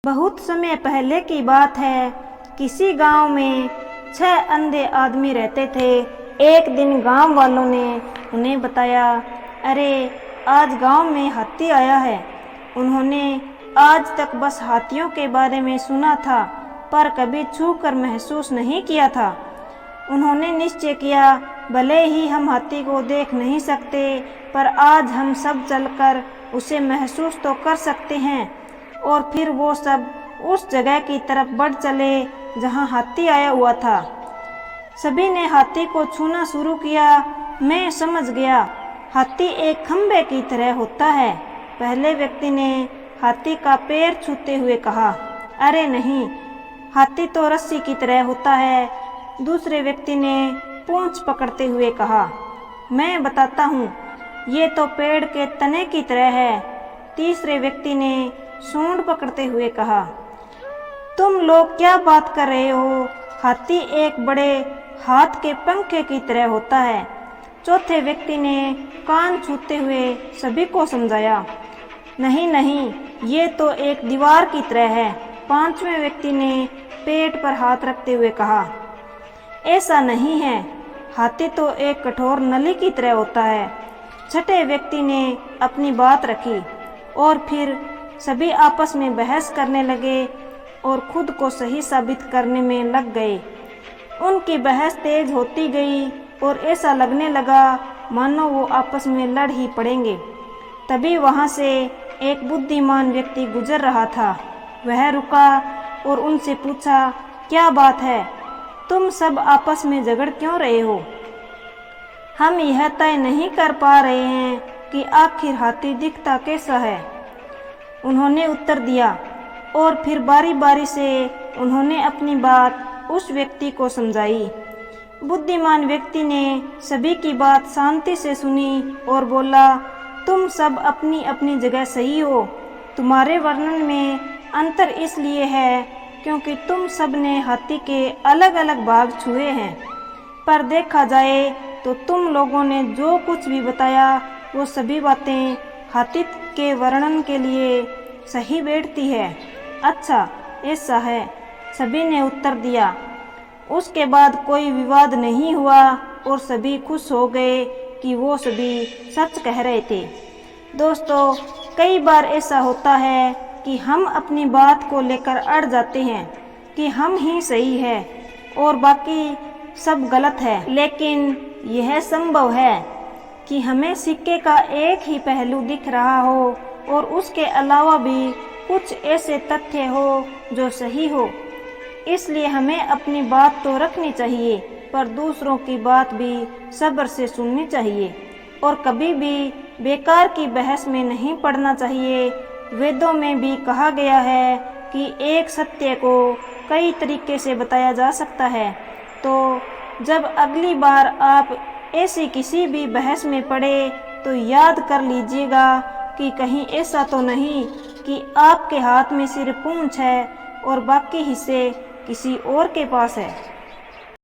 बहुत समय पहले की बात है। किसी गांव में 6 अंधे आदमी रहते थे। एक दिन गांव वालों ने उन्हें बताया, अरे आज गांव में हाथी आया है। उन्होंने आज तक बस हाथियों के बारे में सुना था, पर कभी छू कर महसूस नहीं किया था। उन्होंने निश्चय किया, भले ही हम हाथी को देख नहीं सकते, पर आज हम सब चलकर उसे महसूस तो कर सकते हैं। और फिर वो सब उस जगह की तरफ बढ़ चले जहां हाथी आया हुआ था। सभी ने हाथी को छूना शुरू किया। मैं समझ गया, हाथी एक खंबे की तरह होता है। पहले व्यक्ति ने हाथी का पैर छूते हुए कहा, अरे नहीं, हाथी तो रस्सी की तरह होता है। दूसरे व्यक्ति ने पूंछ पकड़ते हुए कहा, मैं बताता हूँ, ये तो पेड़ के तने की तरह है। तीसरे व्यक्ति ने सूंड पकड़ते हुए कहा, तुम लोग क्या बात कर रहे हो, हाथी एक बड़े हाथ के पंखे की तरह होता है। चौथे व्यक्ति ने कान छूते हुए सभी को समझाया, नहीं नहीं, ये तो एक दीवार की तरह है। पांचवें व्यक्ति ने पेट पर हाथ रखते हुए कहा, ऐसा नहीं है, हाथी तो एक कठोर नली की तरह होता है। छठे व्यक्ति ने अपनी बात रखी और फिर सभी आपस में बहस करने लगे और खुद को सही साबित करने में लग गए। उनकी बहस तेज होती गई और ऐसा लगने लगा मानो वो आपस में लड़ ही पड़ेंगे। तभी वहां से एक बुद्धिमान व्यक्ति गुजर रहा था। वह रुका और उनसे पूछा, क्या बात है, तुम सब आपस में झगड़ क्यों रहे हो? हम यह तय नहीं कर पा रहे हैं कि आखिर हाथी दिखता कैसा है, उन्होंने उत्तर दिया। और फिर बारी बारी से उन्होंने अपनी बात उस व्यक्ति को समझाई। बुद्धिमान व्यक्ति ने सभी की बात शांति से सुनी और बोला, तुम सब अपनी अपनी जगह सही हो। तुम्हारे वर्णन में अंतर इसलिए है क्योंकि तुम सब ने हाथी के अलग अलग भाग छुए हैं, पर देखा जाए तो तुम लोगों ने जो कुछ भी बताया वो सभी बातें हाथी के वर्णन के लिए सही बैठती है। अच्छा, ऐसा है, सभी ने उत्तर दिया। उसके बाद कोई विवाद नहीं हुआ और सभी खुश हो गए कि वो सभी सच कह रहे थे। दोस्तों, कई बार ऐसा होता है कि हम अपनी बात को लेकर अड़ जाते हैं कि हम ही सही है और बाकी सब गलत है। लेकिन यह संभव है कि हमें सिक्के का एक ही पहलू दिख रहा हो और उसके अलावा भी कुछ ऐसे तथ्य हो जो सही हो। इसलिए हमें अपनी बात तो रखनी चाहिए, पर दूसरों की बात भी सब्र से सुननी चाहिए और कभी भी बेकार की बहस में नहीं पड़ना चाहिए। वेदों में भी कहा गया है कि एक सत्य को कई तरीके से बताया जा सकता है। तो जब अगली बार आप ऐसी किसी भी बहस में पड़े तो याद कर लीजिएगा कि कहीं ऐसा तो नहीं कि आपके हाथ में सिर्फ पूंछ है और बाकी हिस्से किसी और के पास है।